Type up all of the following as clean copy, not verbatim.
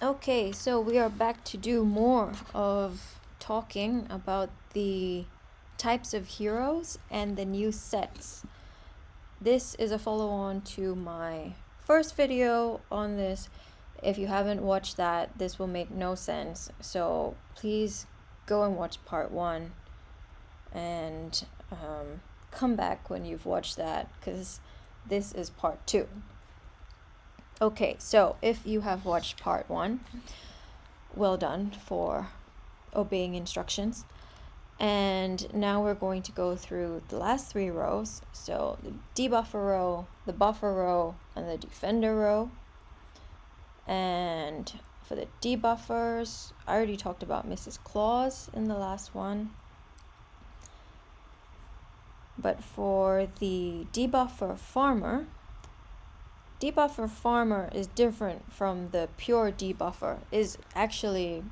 Okay, so we are back to do more of talking about the types of heroes and the new sets. This is a follow on to my first video on this. If you haven't watched that, this will make no sense. So please go and watch part one and come back when you've watched that because this is part two. Okay, so if you have watched part one, well done for obeying instructions. And now we're going to go through the last three rows. So the debuffer row, the buffer row, and the defender row. And for the debuffers, I already talked about Mrs. Claus in the last one. But for the debuffer farmer is different from the pure debuffer, is actually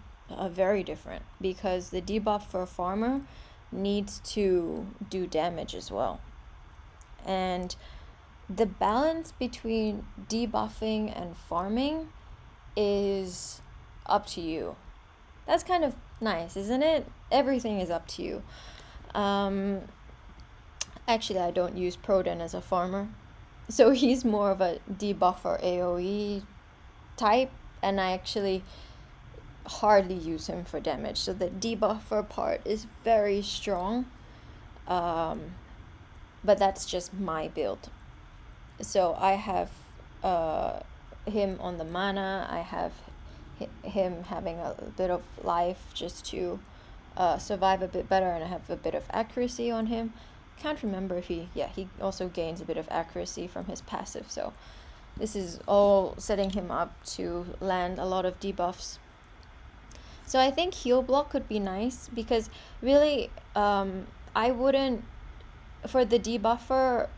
very different because the debuffer farmer needs to do damage as well. And the balance between debuffing and farming is up to you. That's kind of nice, isn't it? Everything is up to you. Actually, I don't use Proden as a farmer. So he's more of a debuffer AoE type, and I actually hardly use him for damage. So the debuffer part is very strong. But that's just my build. So I have him on the mana. I have him having a bit of life just to survive a bit better, and I have a bit of accuracy on him. Can't remember if he also gains a bit of accuracy from his passive, so this is all setting him up to land a lot of debuffs. So I think heal block could be nice because really I wouldn't, for the debuffer,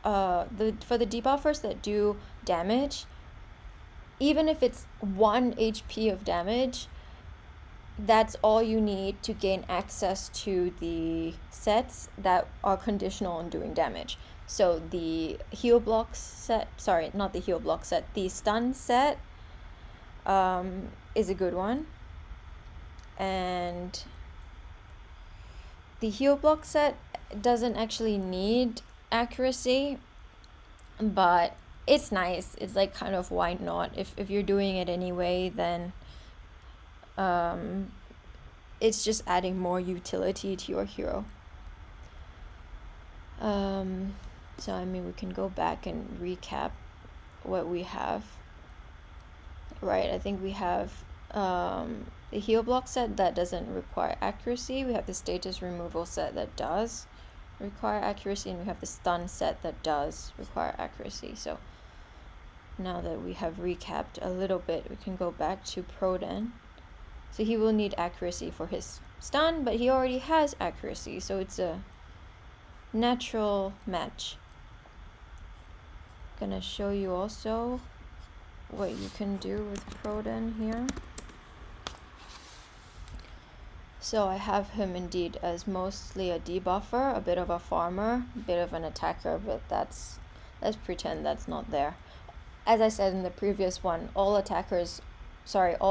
for the debuffers that do damage, even if it's 1 HP of damage, that's all you need to gain access to the sets that are conditional on doing damage. So the heal block set, sorry, not the heal block set, the stun set is a good one. And the heal block set doesn't actually need accuracy, but it's nice. It's like kind of why not? If you're doing it anyway, then it's just adding more utility to your hero. So I mean, we can go back and recap what we have. Right, I think we have the heal block set that doesn't require accuracy. We have the status removal set that does require accuracy, and we have the stun set that does require accuracy. So now that we have recapped a little bit, we can go back to Proden. So he will need accuracy for his stun, but he already has accuracy, so it's a natural match. Gonna show you also what you can do with Proden here. So I have him indeed as mostly a debuffer, a bit of a farmer, a bit of an attacker, but let's pretend that's not there. As I said in the previous one, all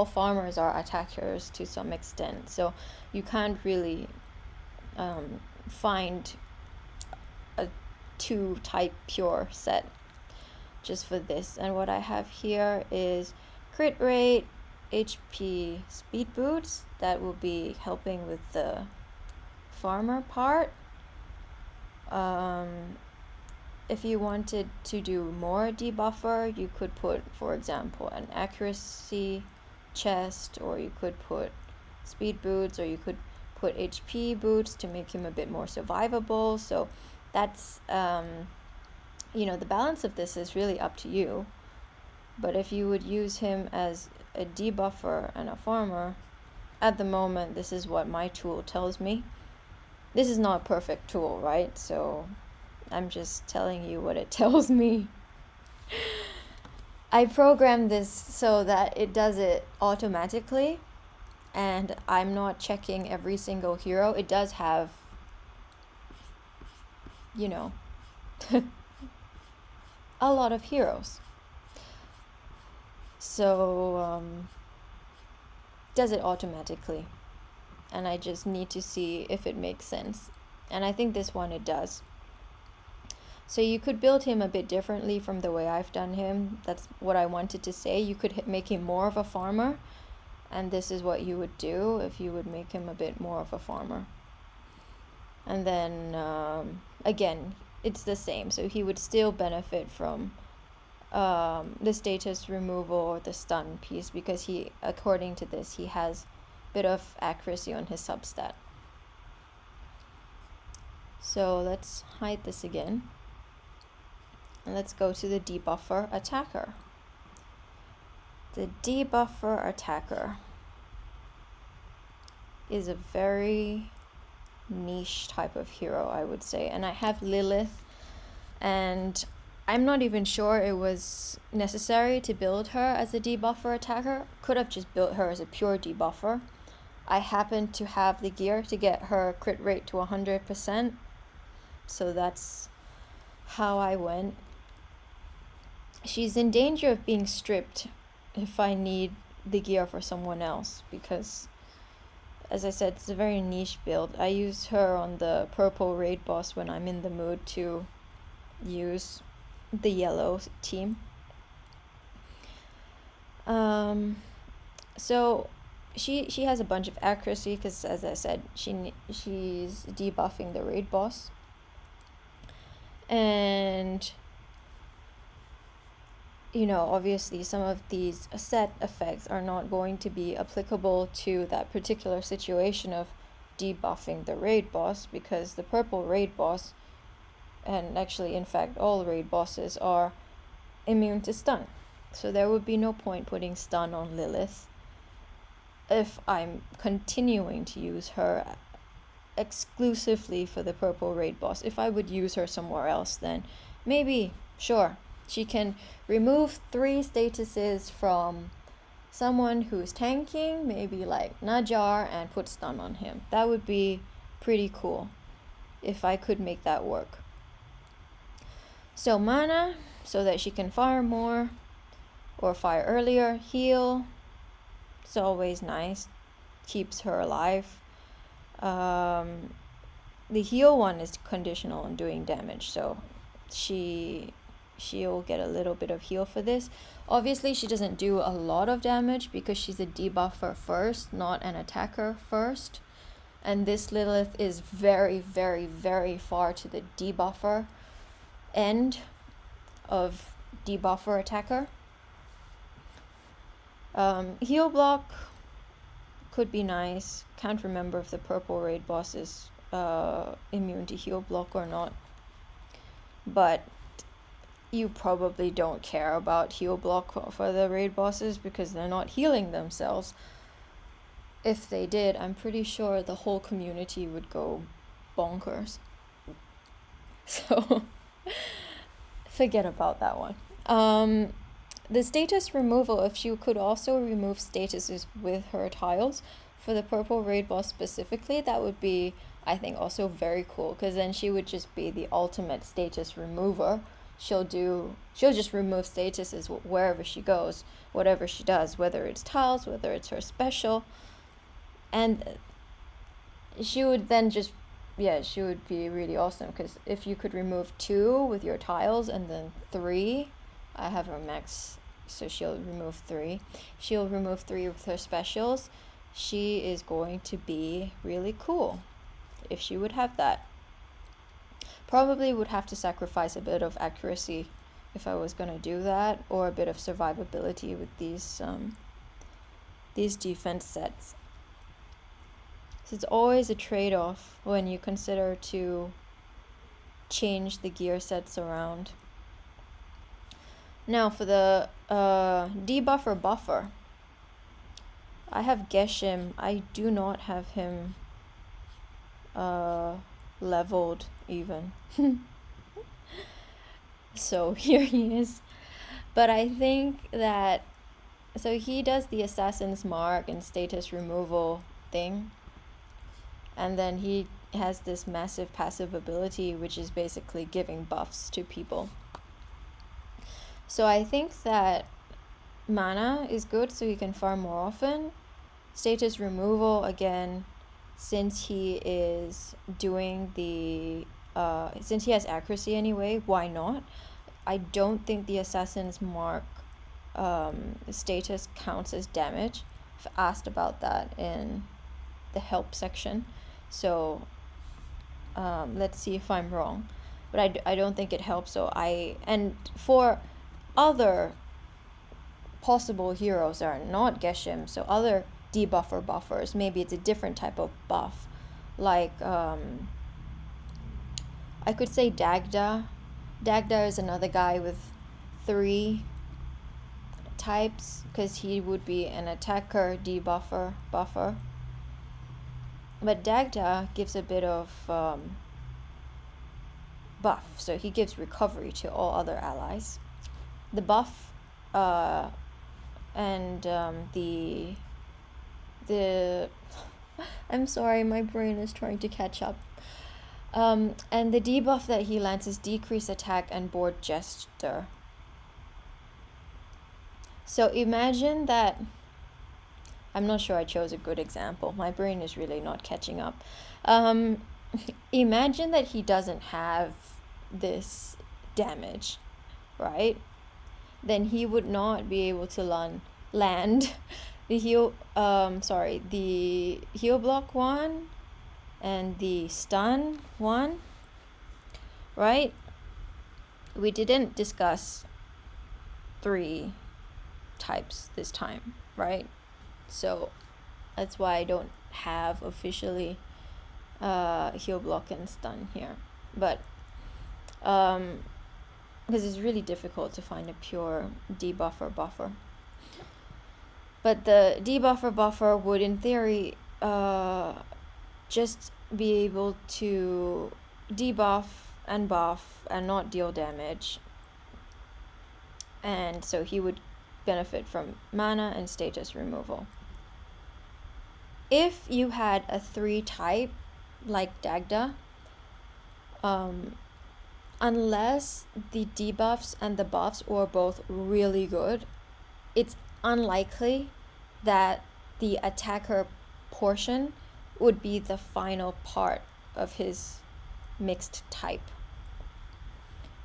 farmers are attackers to some extent, so you can't really find a 2-type pure set just for this. And what I have here is crit rate, HP, speed boots. That will be helping with the farmer part. If you wanted to do more debuffer, you could put, for example, an accuracy chest, or you could put speed boots, or you could put HP boots to make him a bit more survivable. So that's the balance of this is really up to you. But if you would use him as a debuffer and a farmer, at the moment, this is what my tool tells me. This is not a perfect tool, right? So I'm just telling you what it tells me. I programmed this so that it does it automatically, and I'm not checking every single hero. It does have, a lot of heroes. So does it automatically, and I just need to see if it makes sense. And I think this one it does. So you could build him a bit differently from the way I've done him. That's what I wanted to say. You could make him more of a farmer, and this is what you would do if you would make him a bit more of a farmer. And then again, it's the same. So he would still benefit from the status removal or the stun piece, because he, according to this, he has a bit of accuracy on his substat. So let's hide this again. And let's go to the Debuffer attacker. The Debuffer attacker is a very niche type of hero, I would say. And I have Lilith, and I'm not even sure it was necessary to build her as a Debuffer attacker. Could have just built her as a pure Debuffer. I happened to have the gear to get her crit rate to 100%, so that's how I went. She's in danger of being stripped if I need the gear for someone else, because, as I said, it's a very niche build. I use her on the purple raid boss when I'm in the mood to use the yellow team. So she has a bunch of accuracy because, as I said, she's debuffing the raid boss. And you know, obviously some of these set effects are not going to be applicable to that particular situation of debuffing the raid boss, because the purple raid boss, and actually in fact all raid bosses, are immune to stun. So there would be no point putting stun on Lilith if I'm continuing to use her exclusively for the purple raid boss. If I would use her somewhere else, then maybe, sure, she can remove 3 statuses from someone who's tanking, maybe like Najar, and put stun on him. That would be pretty cool if I could make that work. So mana, so that she can fire more or fire earlier. Heal, it's always nice, keeps her alive. The heal one is conditional on doing damage, so she'll get a little bit of heal for this. Obviously she doesn't do a lot of damage because she's a debuffer first, not an attacker first. And this Lilith is very, very, very far to the debuffer end of debuffer attacker. Heal block could be nice. Can't remember if the purple raid boss is immune to heal block or not, but you probably don't care about heal block for the raid bosses because they're not healing themselves. If they did, I'm pretty sure the whole community would go bonkers. So forget about that one. The status removal, if she could also remove statuses with her tiles for the purple raid boss specifically, that would be, I think, also very cool, because then she would just be the ultimate status remover. She'll just remove statuses wherever she goes, whatever she does, whether it's tiles, whether it's her special. And she would then just, she would be really awesome, because if you could remove 2 with your tiles and then 3, I have her max, so she'll remove 3. She'll remove 3 with her specials. She is going to be really cool if she would have that. Probably would have to sacrifice a bit of accuracy if I was going to do that, or a bit of survivability with these defense sets. So it's always a trade-off when you consider to change the gear sets around. Now for the debuffer buffer, I have Geshem. I do not have him leveled even. So here he is. But I think that, so he does the assassin's mark and status removal thing, and then he has this massive passive ability which is basically giving buffs to people. So I think that mana is good, so he can farm more often. Status removal, again, since he is doing the since he has accuracy anyway, why not? I don't think the Assassin's Mark status counts as damage. I've asked about that in the help section, so let's see if I'm wrong, but I don't think it helps. So and for other possible heroes that are not Geshem, so other debuffer buffers, maybe it's a different type of buff, like I could say Dagda. Dagda is another guy with 3 types, because he would be an attacker, debuffer, buffer. But Dagda gives a bit of buff, so he gives recovery to all other allies. The buff and the I'm sorry, my brain is trying to catch up. And the debuff that he lands is decrease attack and board gesture. So imagine that, I'm not sure I chose a good example. My brain is really not catching up. Imagine that he doesn't have this damage, right? Then he would not be able to land the heal block 1 and the stun 1, right? We didn't discuss 3 types this time, right? So that's why I don't have officially heal block and stun here, but because it's really difficult to find a pure debuffer buffer. But the debuffer buffer would in theory just be able to debuff and buff and not deal damage, and so he would benefit from mana and status removal. If you had a 3 type like Dagda, unless the debuffs and the buffs were both really good, it's unlikely that the attacker portion would be the final part of his mixed type.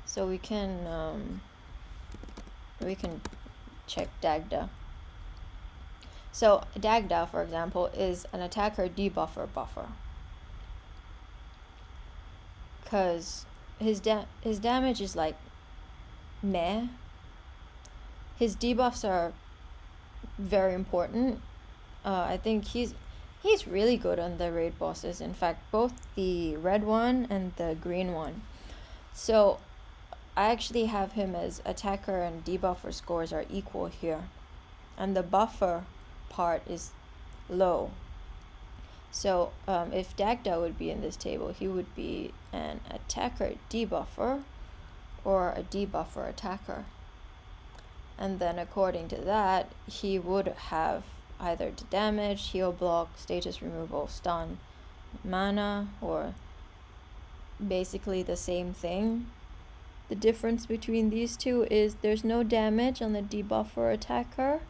So we can check Dagda. So Dagda, for example, is an attacker debuffer buffer, because his damage is like meh. His debuffs are very important. I think he's really good on the raid bosses. In fact, both the red one and the green one. So I actually have him as attacker and debuffer scores are equal here, and the buffer part is low. So if Dagda would be in this table, he would be an attacker debuffer or a debuffer attacker. And then according to that, he would have either the damage, heal block, status removal, stun, mana, or basically the same thing. The difference between these two is there's no damage on the debuffer attacker.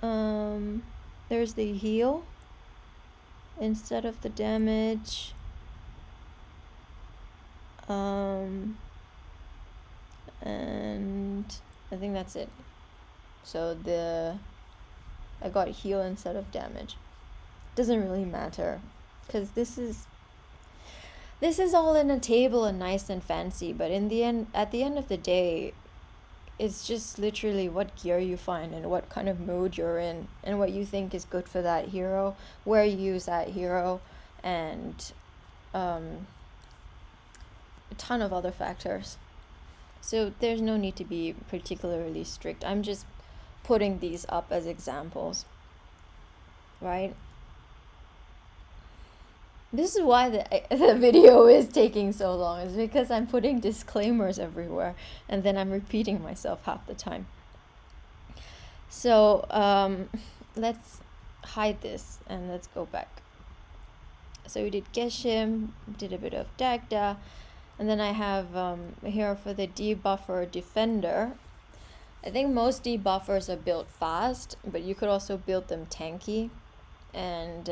There's the heal instead of the damage. And I think that's it. So I got heal instead of damage. Doesn't really matter, because this is all in a table and nice and fancy, but at the end of the day, it's just literally what gear you find and what kind of mood you're in and what you think is good for that hero, where you use that hero, and a ton of other factors. So there's no need to be particularly strict. I'm just putting these up as examples, right? This is why the video is taking so long, is because I'm putting disclaimers everywhere and then I'm repeating myself half the time. So let's hide this and let's go back. So we did Geshem, did a bit of Dagda, and then I have here for the debuffer defender. I think most debuffers are built fast, but you could also build them tanky. And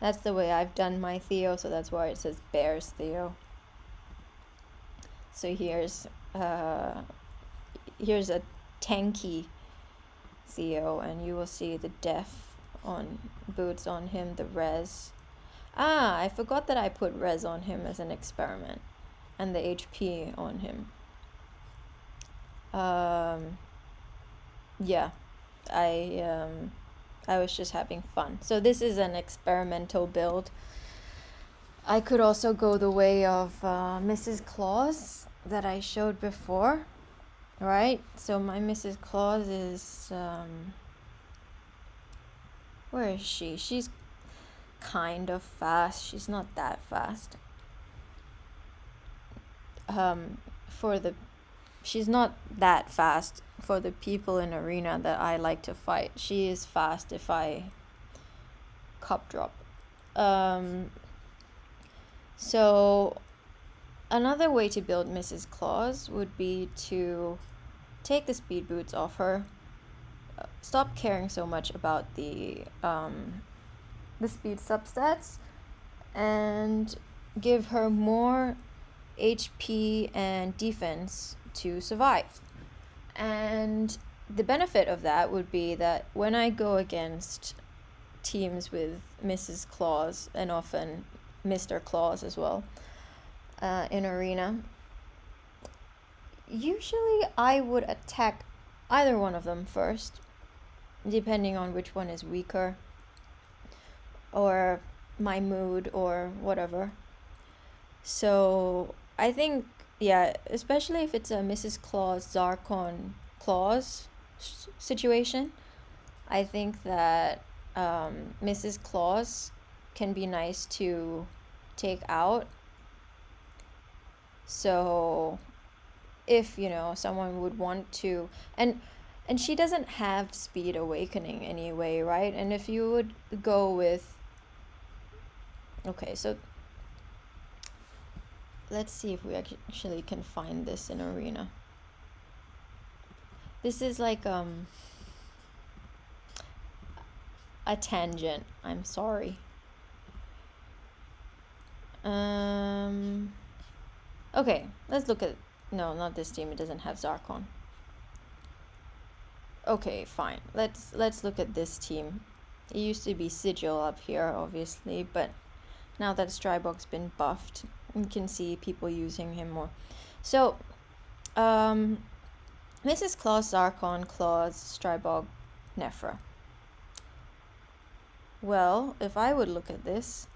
that's the way I've done my Theo, so that's why it says Bears Theo. So here's a tanky Theo, and you will see the def on boots on him, the res. I forgot that I put res on him as an experiment, and the HP on him. Yeah, I was just having fun. So this is an experimental build. I could also go the way of Mrs. Claus that I showed before, right? So my Mrs. Claus is, where is she? She's kind of fast. She's not that fast. She's not that fast for the people in arena that I like to fight. She is fast if I cup drop. So another way to build Mrs. Claus would be to take the speed boots off her, stop caring so much about the speed substats, and give her more HP and defense to survive. And the benefit of that would be that when I go against teams with Mrs. Claus, and often Mr. Claus as well, in arena, usually I would attack either one of them first, depending on which one is weaker, or my mood, or whatever. So I think, yeah, especially if it's a Mrs. Claus, Zarkon Claus situation, I think that Mrs. Claus can be nice to take out. So if, someone would want to, and she doesn't have speed awakening anyway, right? And if you would go with, okay, so let's see if we actually can find this in arena. This is like a tangent. I'm sorry. Okay, let's look at, no, not this team. It doesn't have Zarkon. Okay, fine. Let's look at this team. It used to be Sigil up here, obviously, but now that Strybog's been buffed, you can see people using him more. So, Mrs. Claus, Zarkon, Claus, Strybog, Nephra. Well, if I would look at this,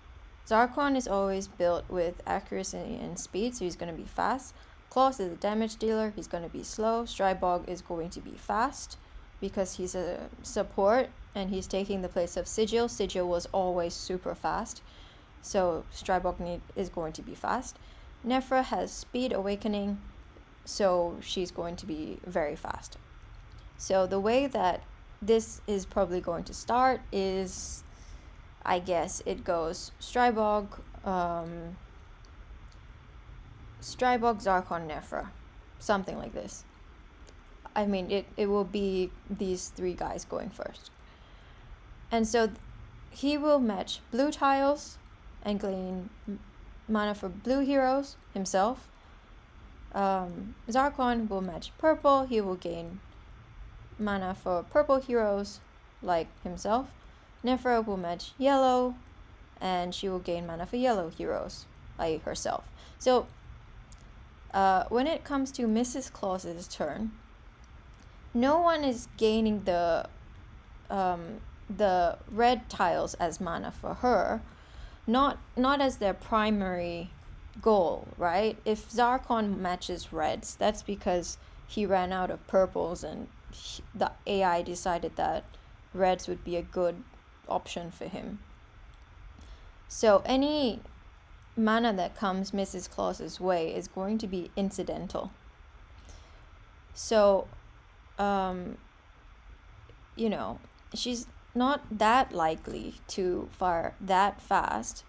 Zarkon is always built with accuracy and speed, so he's going to be fast. Claus is a damage dealer, he's going to be slow. Strybog is going to be fast because he's a support and he's taking the place of Sigil. Sigil was always super fast, so Strybog is going to be fast. Nephra has speed awakening, so she's going to be very fast. So the way that this is probably going to start is, I guess it goes Strybog, Zarkon, Nephra, something like this. I mean, it will be these three guys going first. And so he will match blue tiles and gain mana for blue heroes himself. Zarkon will match purple, he will gain mana for purple heroes like himself. Nephra will match yellow, and she will gain mana for yellow heroes, like herself. So, when it comes to Mrs. Claus's turn, no one is gaining the red tiles as mana for her, not as their primary goal, right? If Zarkon matches reds, that's because he ran out of purples, and the AI decided that reds would be a good option for him. So any mana that comes Mrs. Claus's way is going to be incidental. So, she's not that likely to fire that fast.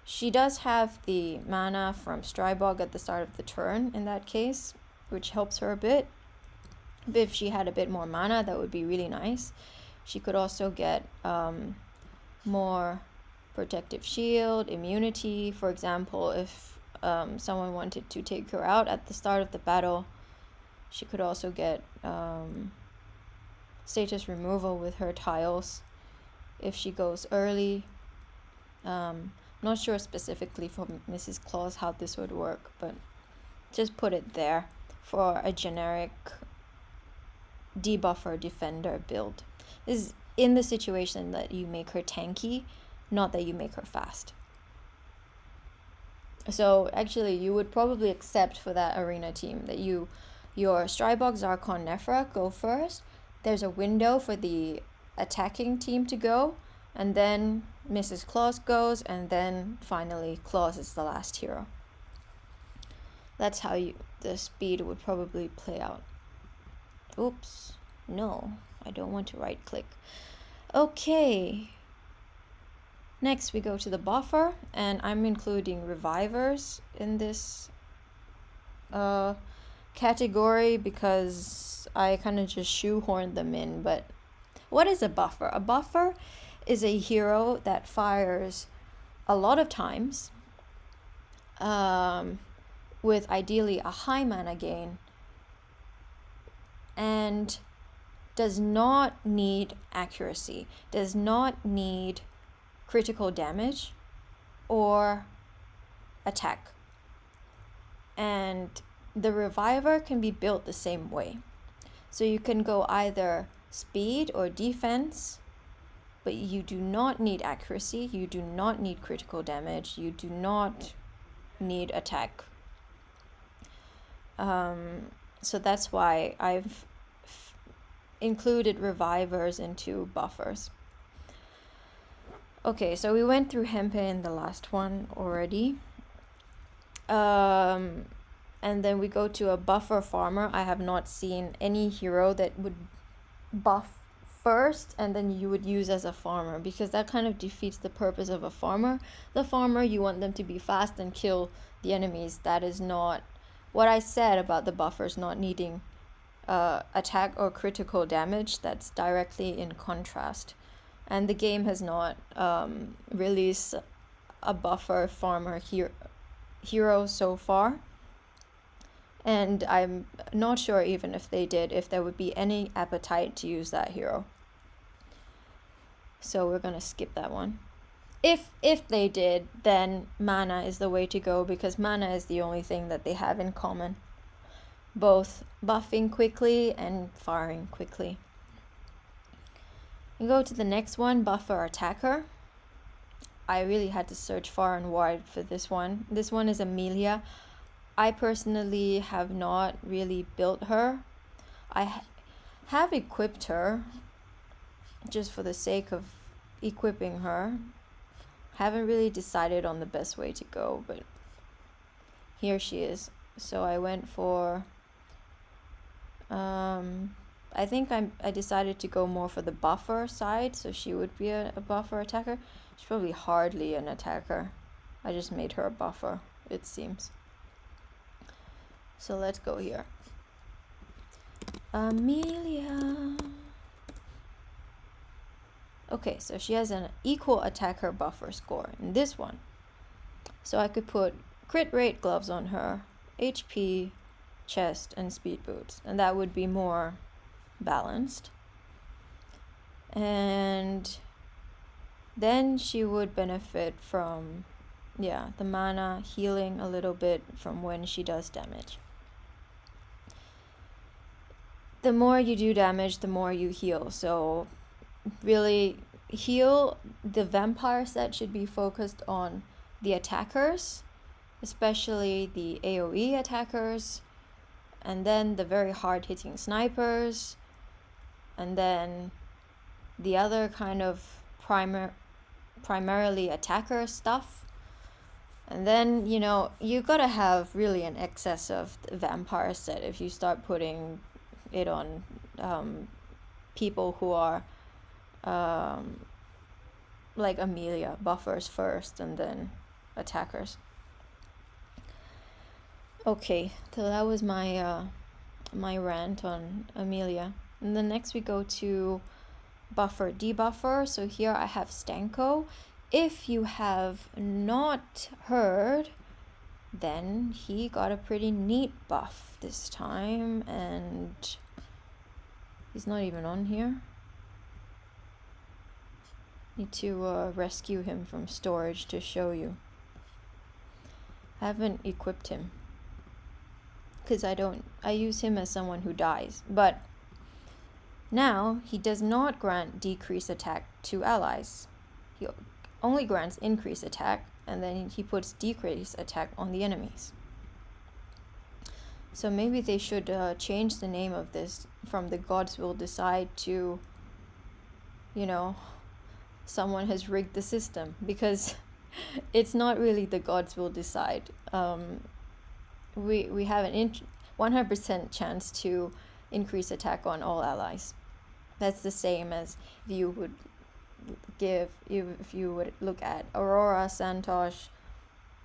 She does have the mana from Strybog at the start of the turn in that case, which helps her a bit. But if she had a bit more mana, that would be really nice. She could also get more protective shield, immunity. For example, if someone wanted to take her out at the start of the battle, she could also get status removal with her tiles if she goes early. Not sure specifically for Mrs. Claus how this would work, but just put it there for a generic debuffer defender build. This is in the situation that you make her tanky, not that you make her fast. So actually you would probably accept for that arena team that your Strybog, Zarkon, Nephra go first. There's a window for the attacking team to go, and then Mrs. Claus goes, and then finally Claus is the last hero. That's how the speed would probably play out. Oops, no, I don't want to right click. Okay, next we go to the buffer, and I'm including revivers in this category because I kind of just shoehorned them in. But what is a buffer? A buffer is a hero that fires a lot of times with ideally a high mana gain and does not need accuracy, does not need critical damage or attack. And the reviver can be built the same way. So you can go either speed or defense, but you do not need accuracy, you do not need critical damage, you do not need attack. So that's why I've included revivers into buffers. Okay, so we went through Hempe in the last one already. And then we go to a buffer farmer. I have not seen any hero that would buff first and then you would use as a farmer, because that kind of defeats the purpose of a farmer. The farmer, you want them to be fast and kill the enemies. That is not what I said about the buffers not needing attack or critical damage. That's directly in contrast. And the game has not released a buffer farmer hero so far. And I'm not sure even if they did, if there would be any appetite to use that hero. So we're gonna skip that one. If they did, then mana is the way to go, because mana is the only thing that they have in common. Both buffing quickly and firing quickly. We go to the next one, buffer attacker. I really had to search far and wide for this one. This one is Amelia. I personally have not really built her. I have equipped her just for the sake of equipping her. Haven't really decided on the best way to go, but here she is. So I went for I think I decided to go more for the buffer side, so she would be a buffer attacker. She's probably hardly an attacker. I just made her a buffer, it seems. So let's go here. Amelia. Okay, so she has an equal attacker buffer score in this one. So I could put crit rate gloves on her, HP, chest, and speed boots, and that would be more balanced. And then she would benefit from, the mana healing a little bit from when she does damage. The more you do damage, the more you heal. So really heal, the vampire set should be focused on the attackers, especially the AoE attackers, and then the very hard hitting snipers, and then the other kind of primarily attacker stuff. And then, you gotta have really an excess of the vampire set if you start putting it on people who are like Amelia, buffers first and then attackers. Okay, so that was my my rant on Amelia. And then next we go to buffer debuffer. So here I have Stanko. If you have not heard, then he got a pretty neat buff this time, and he's not even on here. Need to rescue him from storage to show you. I haven't equipped him because I use him as someone who dies, but now he does not grant decrease attack to allies. He only grants increase attack, and then he puts decrease attack on the enemies. So maybe they should change the name of this from the gods will decide to, you know, someone has rigged the system, because it's not really the gods will decide. We have an 100% chance to increase attack on all allies. That's the same as if you would look at Aurora, Santosh,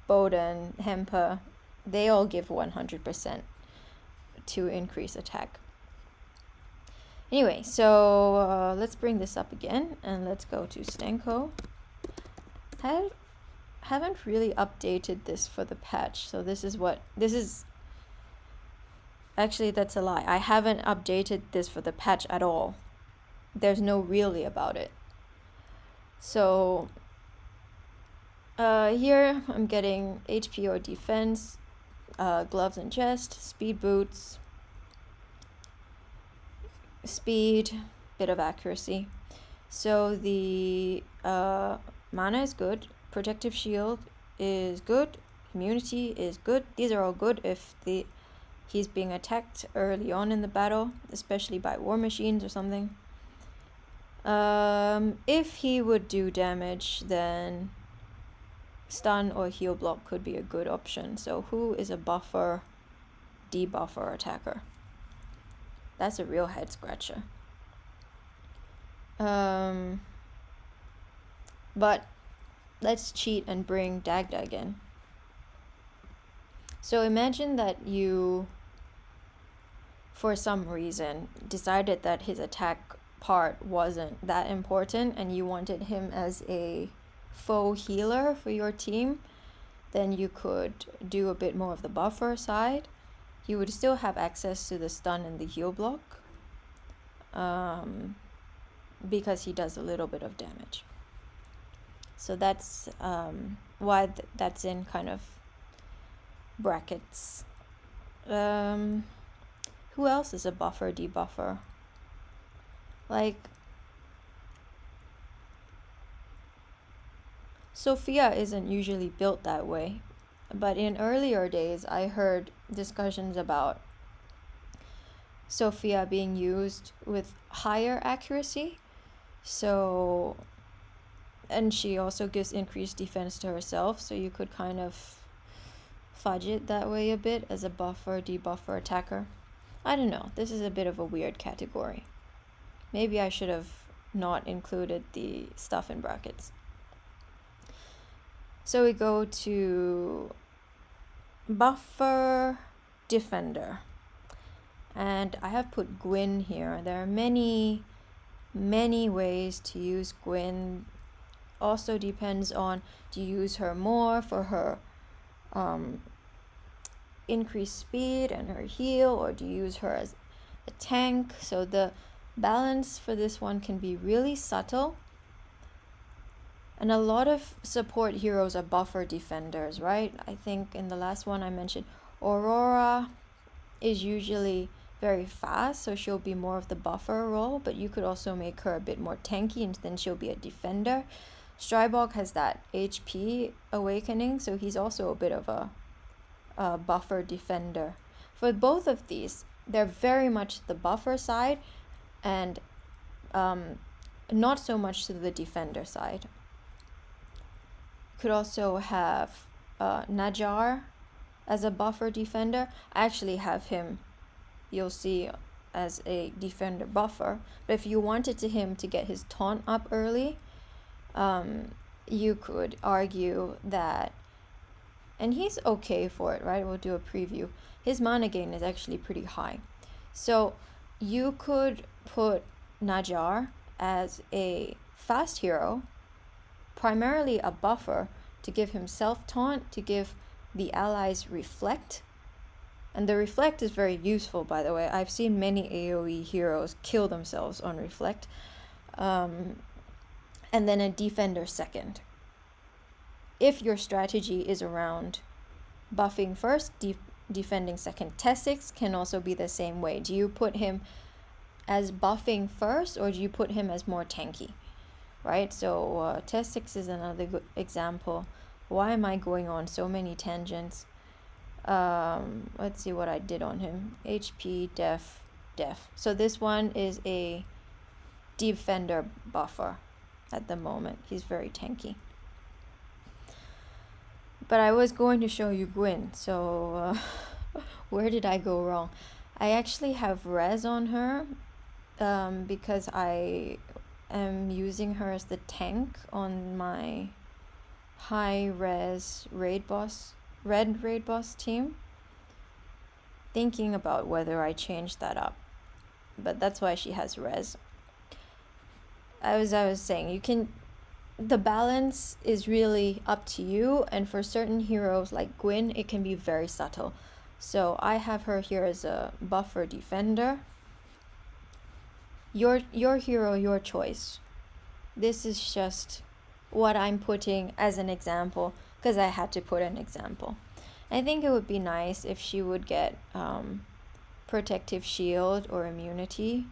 Bowden, Hemper, they all give 100% to increase attack. Anyway, so let's bring this up again and let's go to Stanko. I haven't really updated this for the patch, so this is actually, that's a lie. I haven't updated this for the patch at all. There's no really about it. So here I'm getting HP or defense, gloves and chest, speed boots, speed, bit of accuracy. So the mana is good, protective shield is good, immunity is good. These are all good if he's being attacked early on in the battle, especially by war machines or something. If he would do damage, then stun or heal block could be a good option. So who is a buffer debuffer attacker? That's a real head scratcher. But let's cheat and bring Dagda again. So imagine that you, for some reason, decided that his attack part wasn't that important and you wanted him as a faux healer for your team. Then you could do a bit more of the buffer side. You would still have access to the stun and the heal block, because he does a little bit of damage. So that's why that's in kind of brackets. Who else is a buffer debuffer? Like Sophia isn't usually built that way, but in earlier days I heard discussions about Sophia being used with higher accuracy. So, and she also gives increased defense to herself, so you could kind of fudge it that way a bit as a buffer debuffer attacker. I don't know, this is a bit of a weird category. Maybe I should have not included the stuff in brackets. So we go to buffer defender, and I have put Gwyn here. There are many ways to use Gwyn. Also depends on, do you use her more for her increased speed and her heal, or do you use her as a tank? So the balance for this one can be really subtle. And a lot of support heroes are buffer defenders, right? I think in the last one I mentioned Aurora is usually very fast, so she'll be more of the buffer role, but you could also make her a bit more tanky and then she'll be a defender. Strybog has that HP awakening, so he's also a bit of a buffer defender. For both of these, they're very much the buffer side and not so much to the defender side. Could also have Najar as a buffer defender. I actually have him, you'll see, as a defender buffer. But if you wanted him to get his taunt up early, you could argue that, and he's okay for it, right? We'll do a preview. His mana gain is actually pretty high. So you could put Najjar as a fast hero, primarily a buffer, to give him self-taunt, to give the allies reflect. And the reflect is very useful, by the way. I've seen many AoE heroes kill themselves on reflect. And then a defender second. If your strategy is around buffing first, defending second. Tessix can also be the same way. Do you put him as buffing first, or do you put him as more tanky? Right? So Tessix is another good example. Why am I going on so many tangents? Let's see what I did on him. HP, def. So this one is a defender buffer at the moment. He's very tanky. But I was going to show you Gwyn, so where did I go wrong? I actually have res on her because I am using her as the tank on my high res red raid boss team. Thinking about whether I change that up, but that's why she has res. As I was saying, the balance is really up to you, and for certain heroes like Gwyn, it can be very subtle. So I have her here as a buffer defender. Your hero, your choice. This is just what I'm putting as an example, because I had to put an example. I think it would be nice if she would get protective shield or immunity,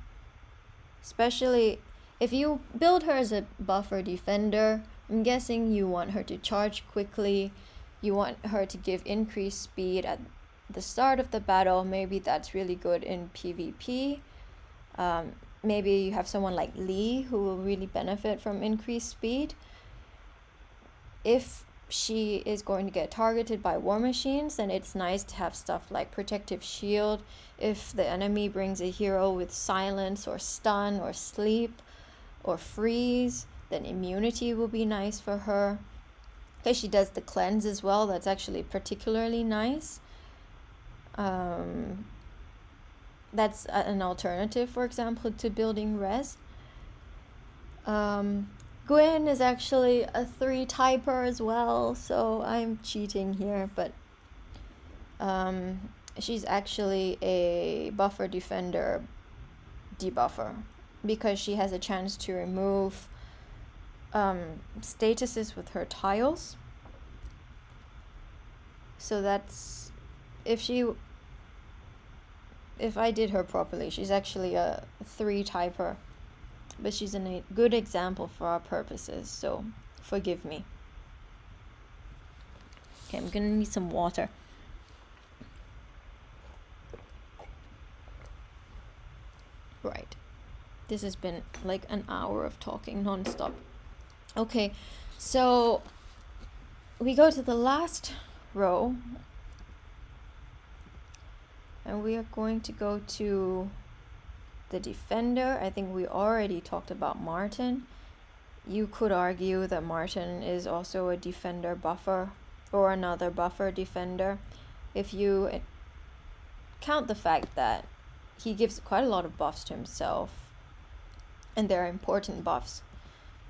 especially if you build her as a buffer defender. I'm guessing you want her to charge quickly, you want her to give increased speed at the start of the battle. Maybe that's really good in PvP. Maybe you have someone like Lee who will really benefit from increased speed. If she is going to get targeted by war machines, then it's nice to have stuff like protective shield. If the enemy brings a hero with silence or stun or sleep or freeze, then immunity will be nice for her. Because she does the cleanse as well, that's actually particularly nice. That's an alternative, for example, to building res. Gwyn is actually a 3-typer as well, so I'm cheating here, but she's actually a buffer defender debuffer, because she has a chance to remove statuses with her tiles. So that's if I did her properly, she's actually a 3-typer, but she's a good example for our purposes, so forgive me. Okay, I'm gonna need some water. Right. This has been like an hour of talking non-stop. Okay, so we go to the last row, and we are going to go to the defender. I think we already talked about Martin. You could argue that Martin is also a defender buffer, or another buffer defender, if you count the fact that he gives quite a lot of buffs to himself, and they're important buffs.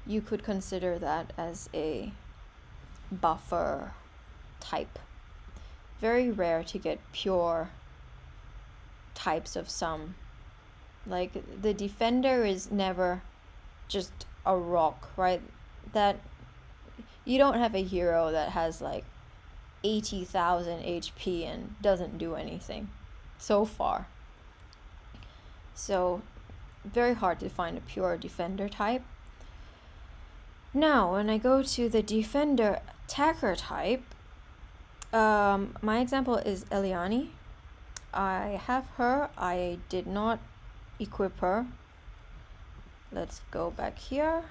You could consider that as a buffer type. Very rare to get pure types of some. Like, the defender is never just a rock, right? That you don't have a hero that has like 80,000 HP and doesn't do anything so far. So very hard to find a pure defender type. Now, when I go to the defender attacker type, my example is Eliani. I have her. I did not equip her. Let's go back here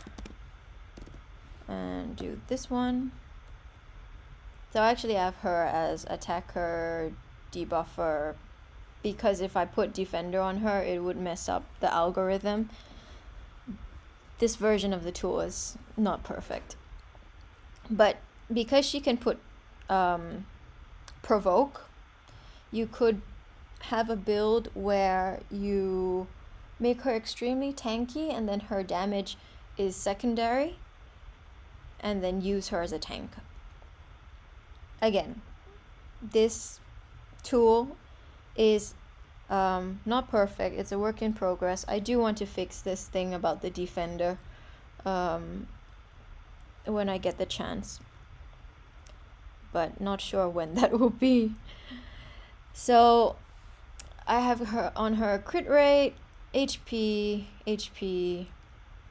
and do this one. So I actually have her as attacker, debuffer, because if I put defender on her, it would mess up the algorithm. This version of the tool is not perfect. But because she can put provoke, you could have a build where you make her extremely tanky and then her damage is secondary, and then use her as a tank. Again, this tool is not perfect. It's a work in progress. I do want to fix this thing about the defender when I get the chance, but not sure when that will be. So I have her on her crit rate, HP,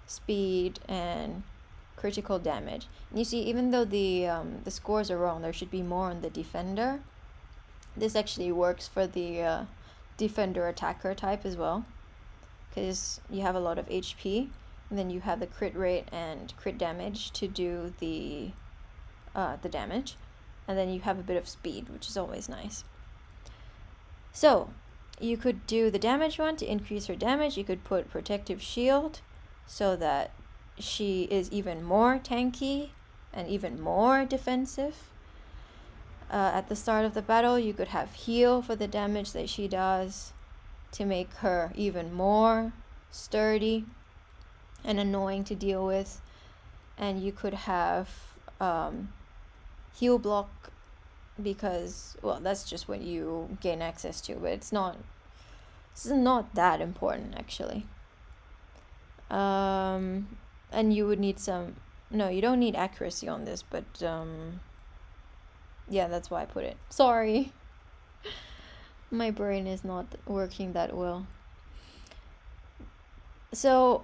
speed, and critical damage. And you see, even though the scores are wrong, there should be more on the defender. This actually works for the defender attacker type as well, because you have a lot of HP, and then you have the crit rate and crit damage to do the damage, and then you have a bit of speed, which is always nice. So you could do the damage one to increase her damage. You could put protective shield so that she is even more tanky and even more defensive. At the start of the battle, you could have heal for the damage that she does to make her even more sturdy and annoying to deal with. And you could have heal block, because, well, that's just what you gain access to, but this is not that important actually. And you would need no, you don't need accuracy on this, but yeah, that's why I put it. Sorry. My brain is not working that well. So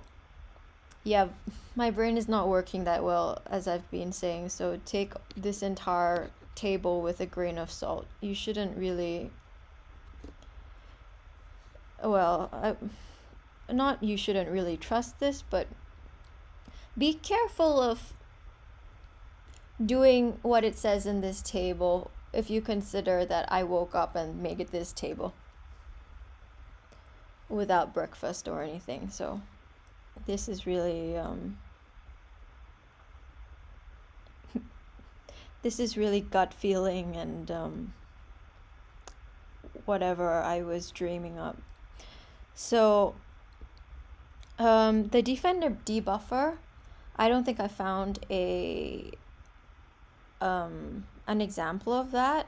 yeah, my brain is not working that well, as I've been saying, so take this entire table with a grain of salt. You shouldn't really, well, not you shouldn't really trust this, but be careful of doing what it says in this table if you consider that I woke up and made it this table without breakfast or anything. So this is really this is really gut feeling and whatever I was dreaming up. So the defender debuffer, I don't think I found an example of that.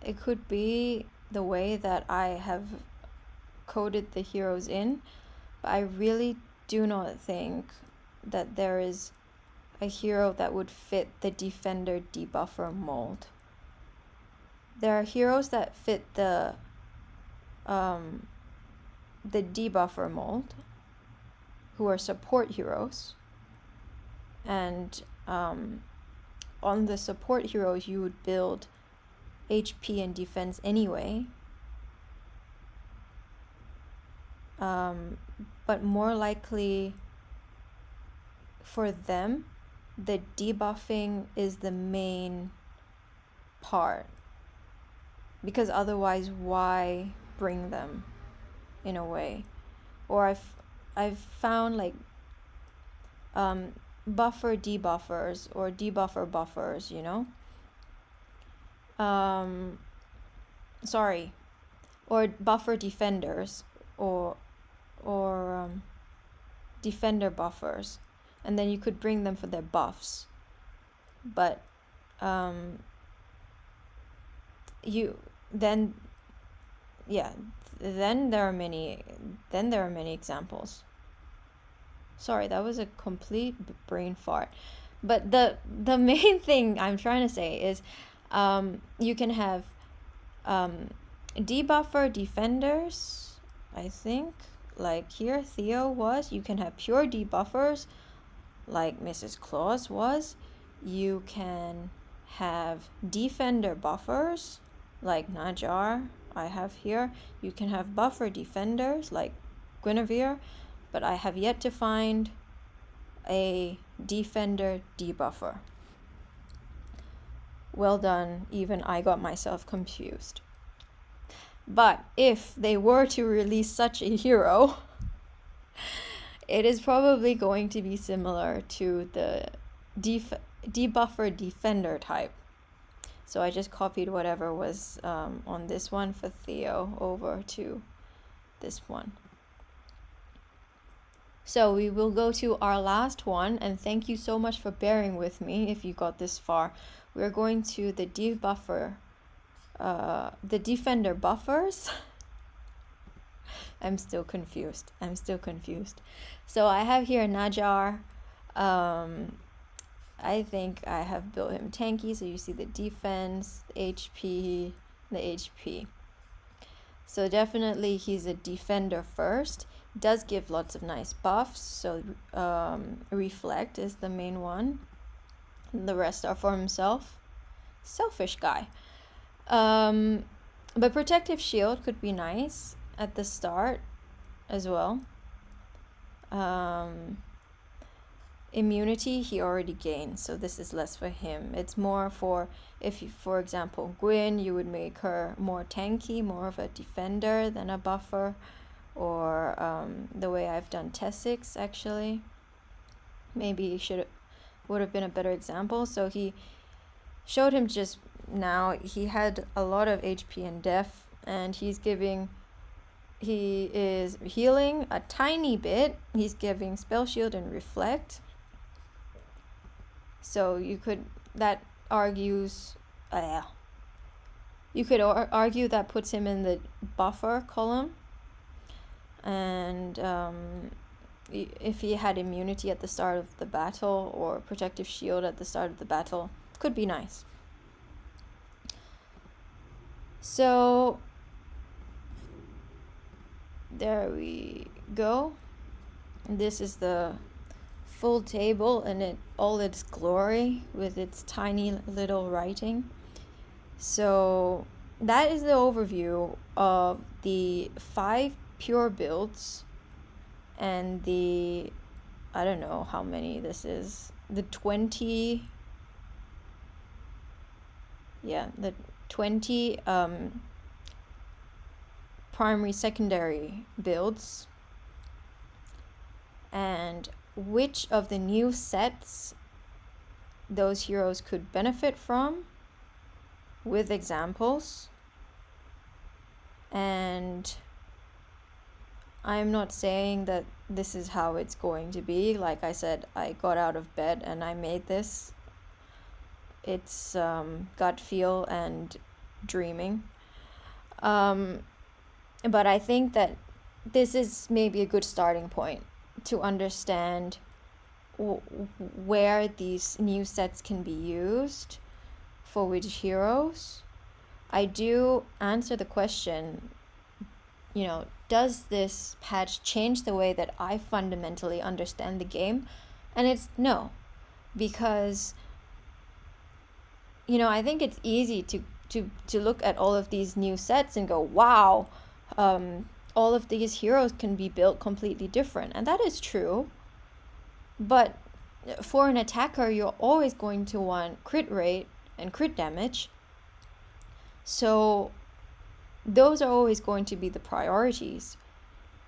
It could be the way that I have coded the heroes in, but I really do not think that there is a hero that would fit the defender debuffer mold. There are heroes that fit the debuffer mold, who are support heroes, and on the support heroes you would build HP and defense anyway, but more likely for them the debuffing is the main part, because otherwise why bring them, in a way. Or I've found like buffer debuffers or debuffer buffers, you know, or buffer defenders or defender buffers, and then you could bring them for their buffs, but then there are many examples. Sorry, that was a complete brain fart. But the main thing I'm trying to say is you can have debuffer defenders, I think, like here Theo was. You can have pure debuffers like Mrs. Claus was. You can have defender buffers like Najar I have here. You can have buffer defenders like Guinevere, but I have yet to find a defender debuffer. Well done, even I got myself confused. But if they were to release such a hero, it is probably going to be similar to the debuffer defender type. So I just copied whatever was on this one for Theo over to this one. So we will go to our last one, and thank you so much for bearing with me if you got this far. We're going to the Debuffer, the Defender buffers. I'm still confused. So I have here Najar. I think I have built him tanky, so you see the defense, the HP, the HP. So definitely he's a defender first. Does give lots of nice buffs, so reflect is the main one. The rest are for himself. Selfish guy. But protective shield could be nice at the start as well. Immunity he already gained, so this is less for him. It's more for if you, for example, Gwyn, you would make her more tanky, more of a defender than a buffer, or the way I've done Tessix actually. Maybe would have been a better example. So he showed him just now. He had a lot of HP and def, and he is healing a tiny bit. He's giving spell shield and reflect. So you could argue that puts him in the buffer column. And if he had immunity at the start of the battle or protective shield at the start of the battle, could be nice. So there we go. This is the full table in all its glory with its tiny little writing. So that is the overview of the 5 pure builds and the, I don't know how many this is, the 20 primary secondary builds, and which of the new sets those heroes could benefit from with examples. And I'm not saying that this is how it's going to be. Like I said, I got out of bed and I made this. It's gut feel and dreaming. But I think that this is maybe a good starting point to understand where these new sets can be used for which heroes. I do answer the question, does this patch change the way that I fundamentally understand the game? And it's no, because I think it's easy to look at all of these new sets and go, wow, all of these heroes can be built completely different. And that is true. But for an attacker, you're always going to want crit rate and crit damage. So those are always going to be the priorities.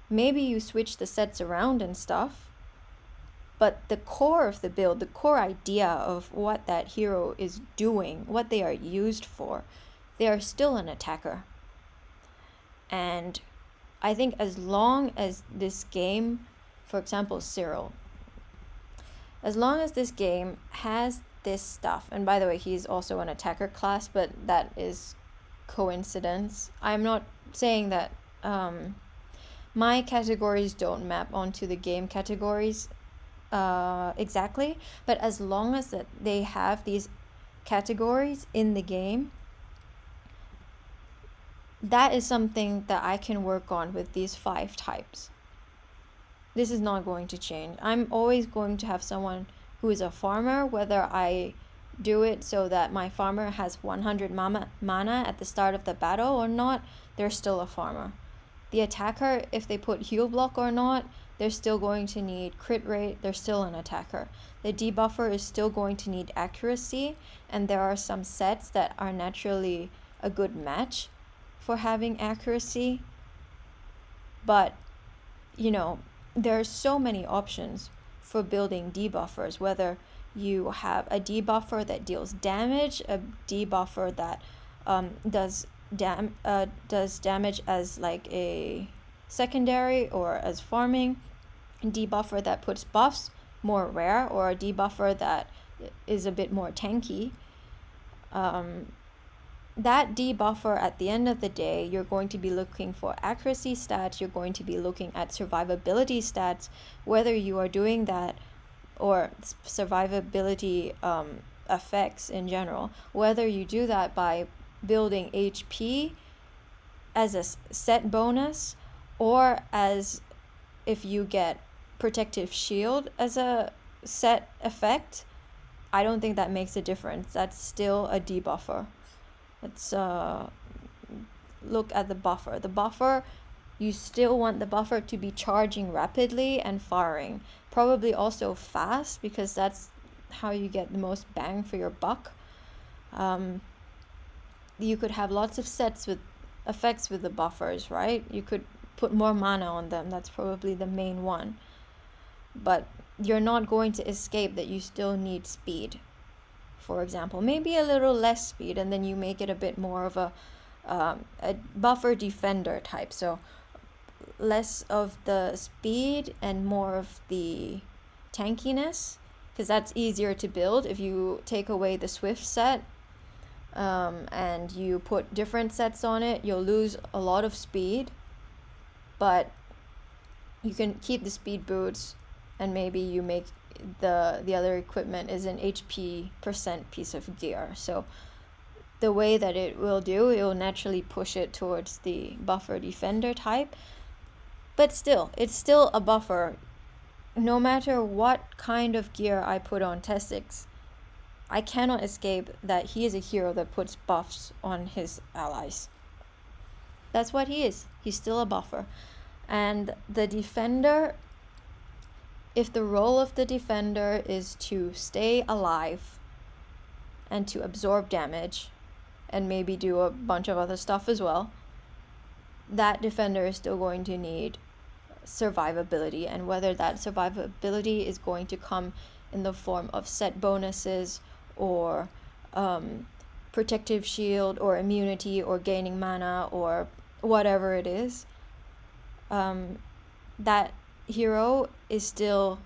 Maybe you switch the sets around and stuff, but the core of the build, the core idea of what that hero is doing, what they are used for, they are still an attacker. And I think as long as this game, for example, Cyril, as long as this game has this stuff, and by the way, he's also an attacker class, but that is coincidence. I'm not saying that my categories don't map onto the game categories exactly, but as long as that they have these categories in the game, that is something that I can work on with these 5 types. This is not going to change. I'm always going to have someone who is a farmer, whether I do it so that my farmer has 100 mana at the start of the battle or not, they're still a farmer. The attacker, if they put heal block or not, they're still going to need crit rate, they're still an attacker. The debuffer is still going to need accuracy, and there are some sets that are naturally a good match for having accuracy. But, there are so many options for building debuffers, whether You have a debuffer that deals damage, a debuffer that does damage as like a secondary or as farming, a debuffer that puts buffs, more rare, or a debuffer that is a bit more tanky. That debuffer, at the end of the day, you're going to be looking for accuracy stats, you're going to be looking at survivability stats, whether you are doing that, or survivability effects in general, whether you do that by building HP as a set bonus, or as if you get protective shield as a set effect. I don't think that makes a difference. That's still a debuffer. Let's look at the buffer. The buffer, you still want the buffer to be charging rapidly and firing. Probably also fast, because that's how you get the most bang for your buck. You could have lots of sets with effects with the buffers, right? You could put more mana on them. That's probably the main one. But you're not going to escape that you still need speed. For example, maybe a little less speed, and then you make it a bit more of a buffer defender type. So less of the speed and more of the tankiness, because that's easier to build. If you take away the swift set and you put different sets on it, you'll lose a lot of speed, but you can keep the speed boots, and maybe you make the other equipment is an HP % piece of gear. So the way that it will do, it will naturally push it towards the buffer defender type. But still, it's still a buffer. No matter what kind of gear I put on Testix, I cannot escape that he is a hero that puts buffs on his allies. That's what he is. He's still a buffer. And the defender, if the role of the defender is to stay alive and to absorb damage and maybe do a bunch of other stuff as well, that defender is still going to need survivability. And whether that survivability is going to come in the form of set bonuses or protective shield or immunity or gaining mana or whatever it is, that hero is still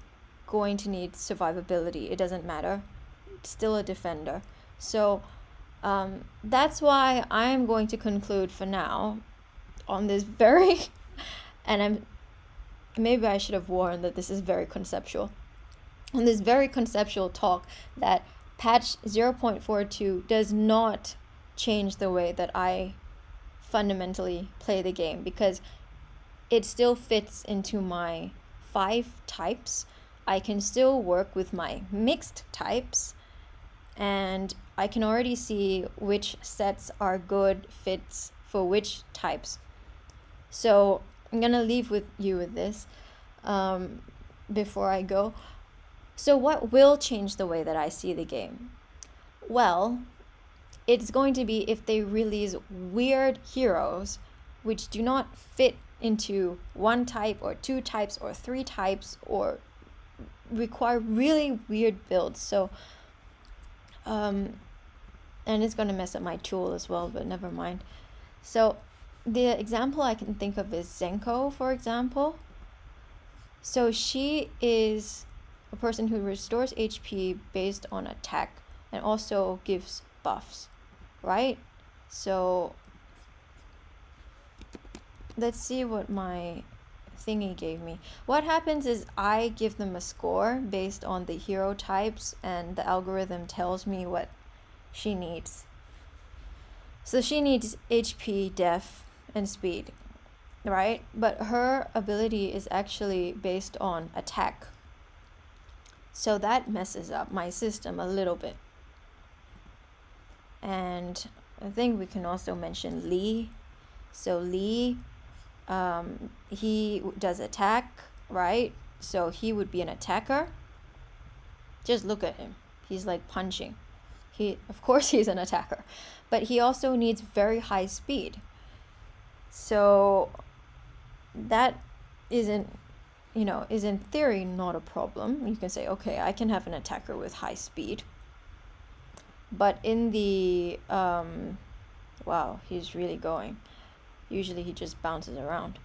going to need survivability. It doesn't matter. It's still a defender. So that's why I'm going to conclude for now on this very and maybe I should have warned that this is very conceptual. On this very conceptual talk, that patch 0.42 does not change the way that I fundamentally play the game, because it still fits into my 5 types. I can still work with my mixed types, and I can already see which sets are good fits for which types. So I'm gonna leave you with this before I go. So what will change the way that I see the game? Well, it's going to be if they release weird heroes which do not fit into 1 type or 2 types or 3 types, or require really weird builds. So and it's going to mess up my tool as well, but never mind. So the example I can think of is Zenko, for example. So she is a person who restores HP based on attack and also gives buffs, right? So let's see what my thingy gave me. What happens is I give them a score based on the hero types, and the algorithm tells me what she needs. So she needs HP, def, and speed, right? But her ability is actually based on attack. So that messes up my system a little bit. And I think we can also mention Lee. So Lee, he does attack, right? So he would be an attacker. Just look at him. He's like punching. Of course he's an attacker, but he also needs very high speed. So that isn't is in theory not a problem. You can say, okay, I can have an attacker with high speed. But in the, wow, he's really going. Usually he just bounces around.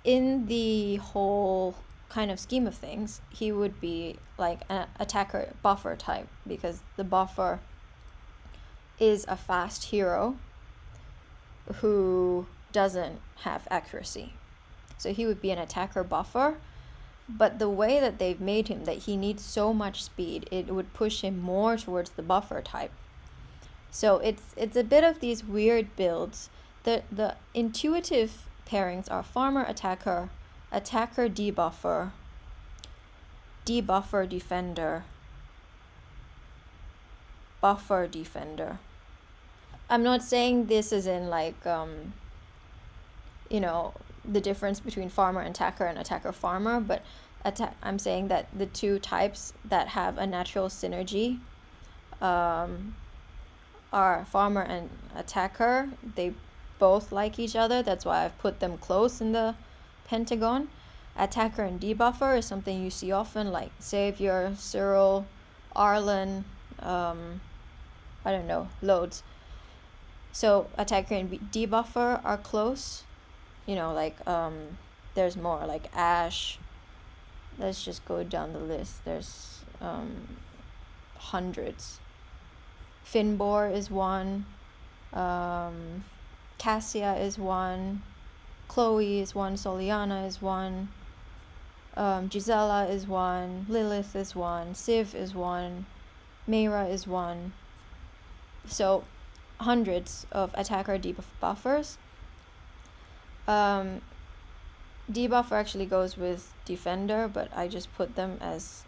In the whole kind of scheme of things, he would be like an attacker buffer type, because the buffer is a fast hero who doesn't have accuracy. So he would be an attacker buffer, but the way that they've made him, that he needs so much speed, it would push him more towards the buffer type. So it's a bit of these weird builds. The intuitive pairings are farmer attacker, attacker debuffer, debuffer defender, buffer defender. I'm not saying this is in like the difference between farmer and attacker farmer, but I'm saying that the two types that have a natural synergy are farmer and attacker. They both like each other. That's why I've put them close in the pentagon. Attacker and debuffer is something you see often, like Savior, Cyril, Arlen, I don't know, loads. So attacker and debuffer are close. There's more like Ash. Let's just go down the list. There's hundreds. Finbor is one. Cassia is one. Chloe is one. Soliana is one. Gisela is one. Lilith is one. Civ is one. Mayra is one. So hundreds of attacker debuffers. Debuffer actually goes with defender, but I just put them as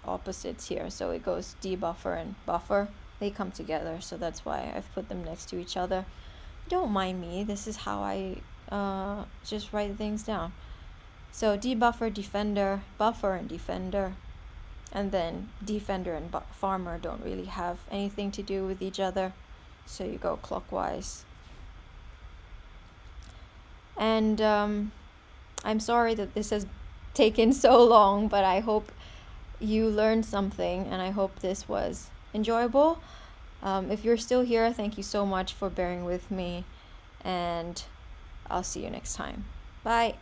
opposites here, so it goes debuffer and buffer. They come together, so that's why I've put them next to each other. Don't mind me, this is how I just write things down. So debuffer, defender, buffer and defender, and then defender and farmer don't really have anything to do with each other, so you go clockwise. And I'm sorry that this has taken so long, but I hope you learned something, and I hope this was enjoyable. If you're still here, thank you so much for bearing with me, and I'll see you next time. Bye.